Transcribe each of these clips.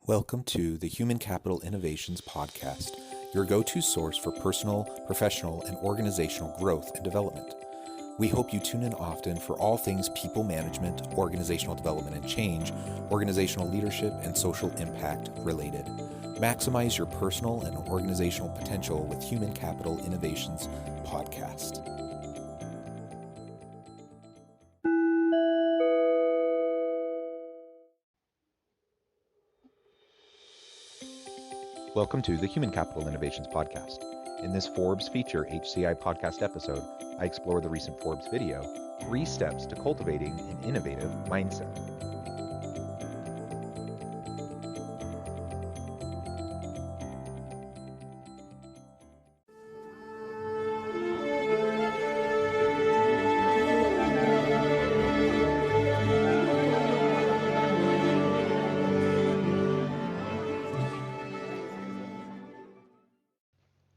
Welcome to the Human Capital Innovations Podcast, your go-to source for personal, professional, and organizational growth and development. We hope you tune in often for all things people management, organizational development and change, organizational leadership, and social impact related. Maximize your personal and organizational potential with Human Capital Innovations Podcast. Welcome to the Human Capital Innovations Podcast. In this Forbes feature HCI podcast episode, I explore the recent Forbes video, 3 Steps to Cultivating an Innovative Mindset.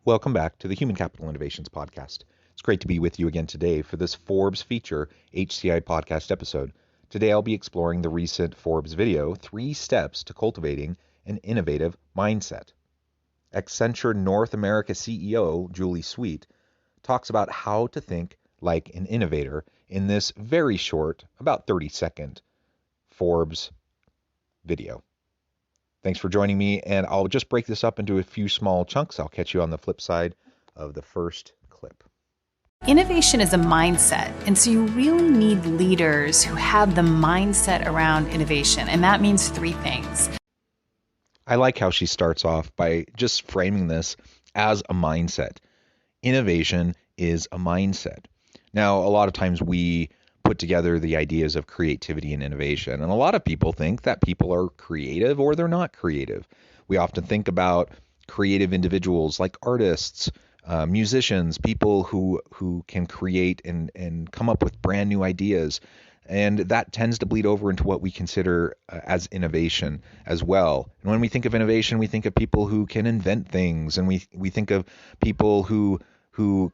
Welcome back to the Human Capital Innovations Podcast. It's great to be with you again today for this Forbes feature HCI podcast episode. Today I'll be exploring the recent Forbes video, 3 Steps to Cultivating an Innovative Mindset. Accenture North America CEO Julie Sweet talks about how to think like an innovator in this very short, about 30-second Forbes video. Thanks for joining me, and I'll just break this up into a few small chunks. I'll catch you on the flip side of the first clip. Innovation is a mindset, and so you really need leaders who have the mindset around innovation, and that means 3 things. I like how she starts off by just framing this as a mindset. Innovation is a mindset. Now, a lot of times we put together the ideas of creativity and innovation. And a lot of people think that people are creative or they're not creative. We often think about creative individuals like artists, musicians, people who can create and come up with brand new ideas. And that tends to bleed over into what we consider as innovation as well. And when we think of innovation, we think of people who can invent things. And we think of people who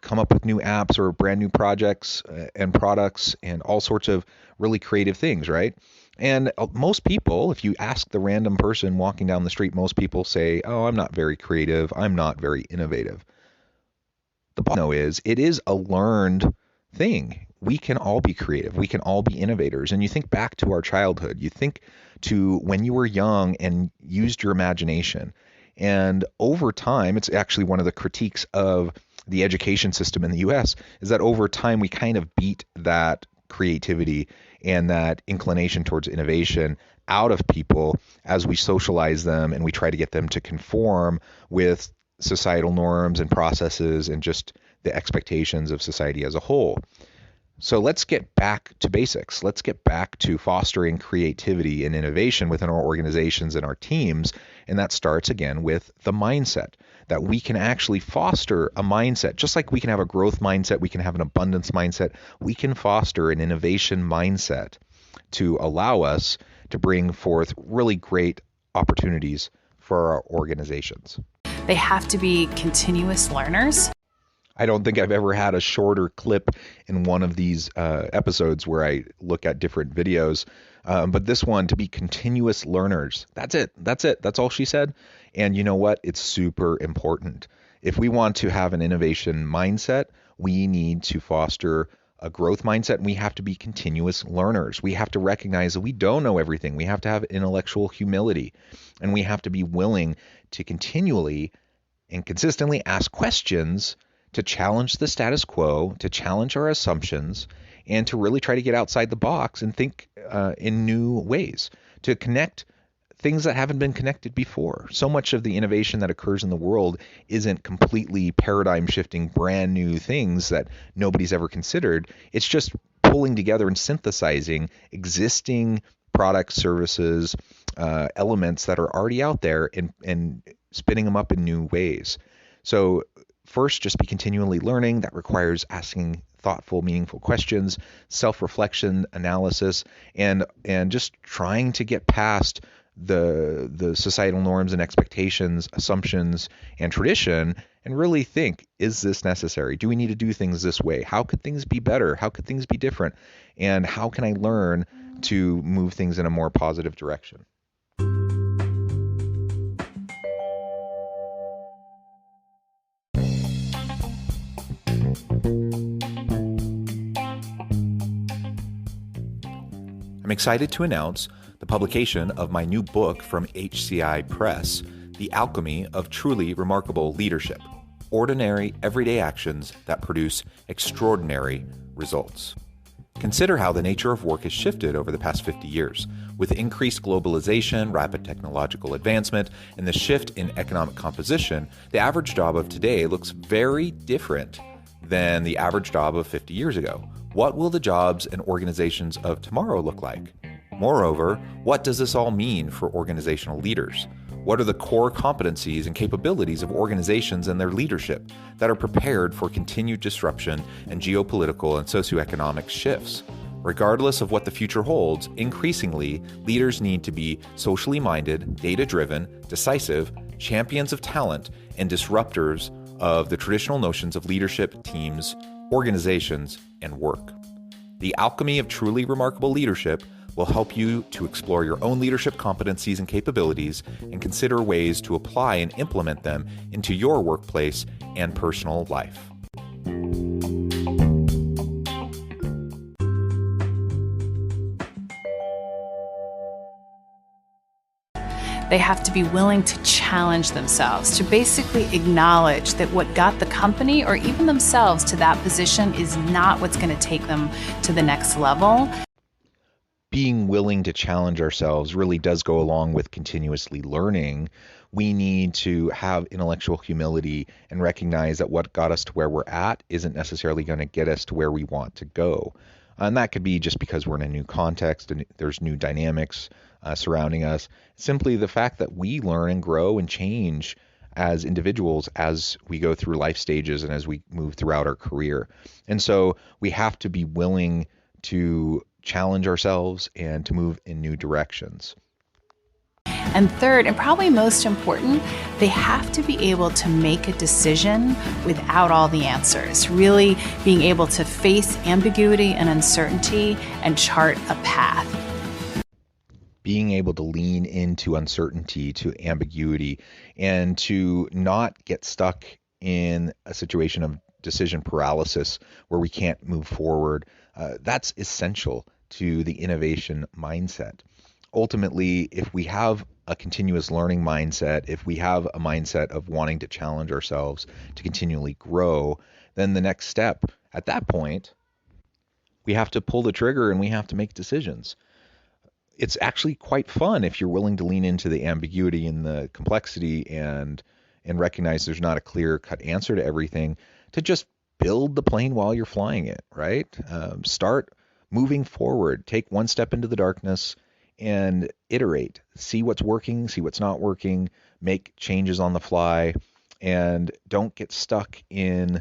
come up with new apps or brand new projects and products and all sorts of really creative things, right? And most people, if you ask the random person walking down the street, most people say, oh, I'm not very creative. I'm not very innovative. The problem is, it is a learned thing. We can all be creative. We can all be innovators. And you think back to our childhood. You think to when you were young and used your imagination. And over time, it's actually one of the critiques of the education system in the US is that over time we kind of beat that creativity and that inclination towards innovation out of people as we socialize them and we try to get them to conform with societal norms and processes and just the expectations of society as a whole. So let's get back to basics. Let's get back to fostering creativity and innovation within our organizations and our teams. And that starts again with the mindset, that we can actually foster a mindset. Just like we can have a growth mindset, we can have an abundance mindset, we can foster an innovation mindset to allow us to bring forth really great opportunities for our organizations. They have to be continuous learners. I don't think I've ever had a shorter clip in one of these episodes where I look at different videos. But this one, to be continuous learners. That's it. That's all she said. And you know what? It's super important. If we want to have an innovation mindset, we need to foster a growth mindset, and we have to be continuous learners. We have to recognize that we don't know everything. We have to have intellectual humility, and we have to be willing to continually and consistently ask questions to challenge the status quo, to challenge our assumptions, and to really try to get outside the box and think in new ways, to connect things that haven't been connected before. So much of the innovation that occurs in the world isn't completely paradigm shifting, brand new things that nobody's ever considered. It's just pulling together and synthesizing existing products, services, elements that are already out there and spinning them up in new ways. So first, just be continually learning. That requires asking thoughtful, meaningful questions, self-reflection, analysis, and just trying to get past the societal norms and expectations, assumptions, and tradition, and really think, is this necessary? Do we need to do things this way? How could things be better? How could things be different? And how can I learn to move things in a more positive direction? I'm excited to announce the publication of my new book from HCI Press, The Alchemy of Truly Remarkable Leadership: Ordinary, Everyday Actions that Produce Extraordinary Results. Consider how the nature of work has shifted over the past 50 years. With increased globalization, rapid technological advancement, and the shift in economic composition, the average job of today looks very different than the average job of 50 years ago. What will the jobs and organizations of tomorrow look like? Moreover, what does this all mean for organizational leaders? What are the core competencies and capabilities of organizations and their leadership that are prepared for continued disruption and geopolitical and socioeconomic shifts? Regardless of what the future holds, increasingly, leaders need to be socially minded, data-driven, decisive, champions of talent, and disruptors of the traditional notions of leadership, teams, organizations, and work. The Alchemy of Truly Remarkable Leadership will help you to explore your own leadership competencies and capabilities and consider ways to apply and implement them into your workplace and personal life. They have to be willing to challenge themselves, to basically acknowledge that what got the company or even themselves to that position is not what's going to take them to the next level. Being willing to challenge ourselves really does go along with continuously learning. We need to have intellectual humility and recognize that what got us to where we're at isn't necessarily going to get us to where we want to go. And that could be just because we're in a new context and there's new dynamics surrounding us. Simply the fact that we learn and grow and change as individuals as we go through life stages and as we move throughout our career. And so we have to be willing to challenge ourselves and to move in new directions. And third, and probably most important, they have to be able to make a decision without all the answers, really being able to face ambiguity and uncertainty and chart a path. Being able to lean into uncertainty, to ambiguity, and to not get stuck in a situation of decision paralysis where we can't move forward, that's essential to the innovation mindset. Ultimately, if we have a continuous learning mindset, if we have a mindset of wanting to challenge ourselves to continually grow, then the next step at that point, we have to pull the trigger and we have to make decisions. It's actually quite fun if you're willing to lean into the ambiguity and the complexity and recognize there's not a clear-cut answer to everything, to just build the plane while you're flying it, right? Start moving forward. Take one step into the darkness and iterate. See what's working, see what's not working, make changes on the fly, and don't get stuck in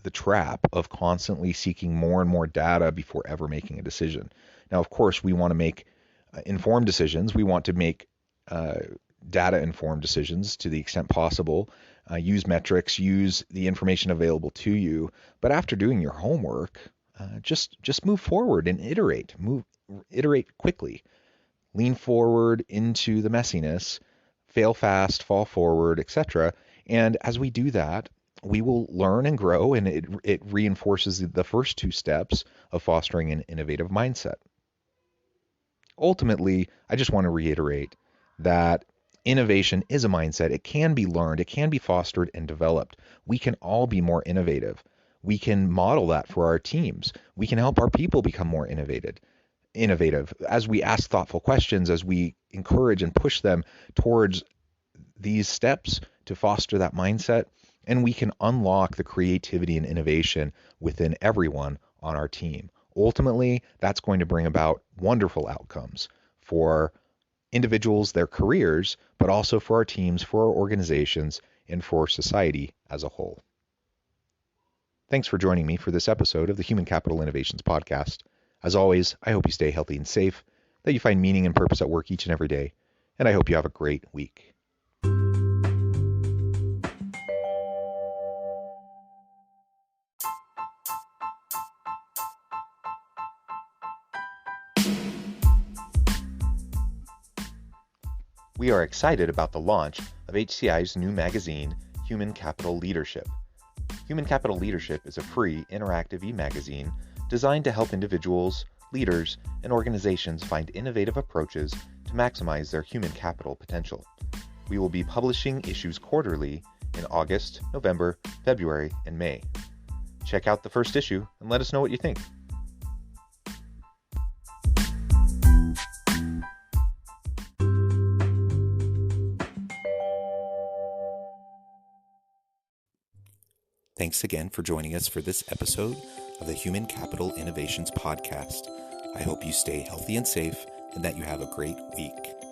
the trap of constantly seeking more and more data before ever making a decision. Now, of course, we want to make informed decisions. We want to make data-informed decisions to the extent possible. Use metrics, use the information available to you. But after doing your homework, just move forward and iterate. Iterate quickly. Lean forward into the messiness. Fail fast, fall forward, etc. And as we do that, we will learn and grow, and it reinforces the first two steps of fostering an innovative mindset. Ultimately, I just want to reiterate that innovation is a mindset. It can be learned, it can be fostered and developed. We can all be more innovative. We can model that for our teams. We can help our people become more innovative as we ask thoughtful questions, as we encourage and push them towards these steps to foster that mindset, and we can unlock the creativity and innovation within everyone on our team. Ultimately, that's going to bring about wonderful outcomes for individuals, their careers, but also for our teams, for our organizations, and for society as a whole. Thanks for joining me for this episode of the Human Capital Innovations Podcast. As always, I hope you stay healthy and safe, that you find meaning and purpose at work each and every day, and I hope you have a great week. We are excited about the launch of HCI's new magazine, Human Capital Leadership. Human Capital Leadership is a free, interactive e-magazine designed to help individuals, leaders, and organizations find innovative approaches to maximize their human capital potential. We will be publishing issues quarterly in August, November, February, and May. Check out the first issue and let us know what you think. Thanks again for joining us for this episode of the Human Capital Innovations Podcast. I hope you stay healthy and safe and that you have a great week.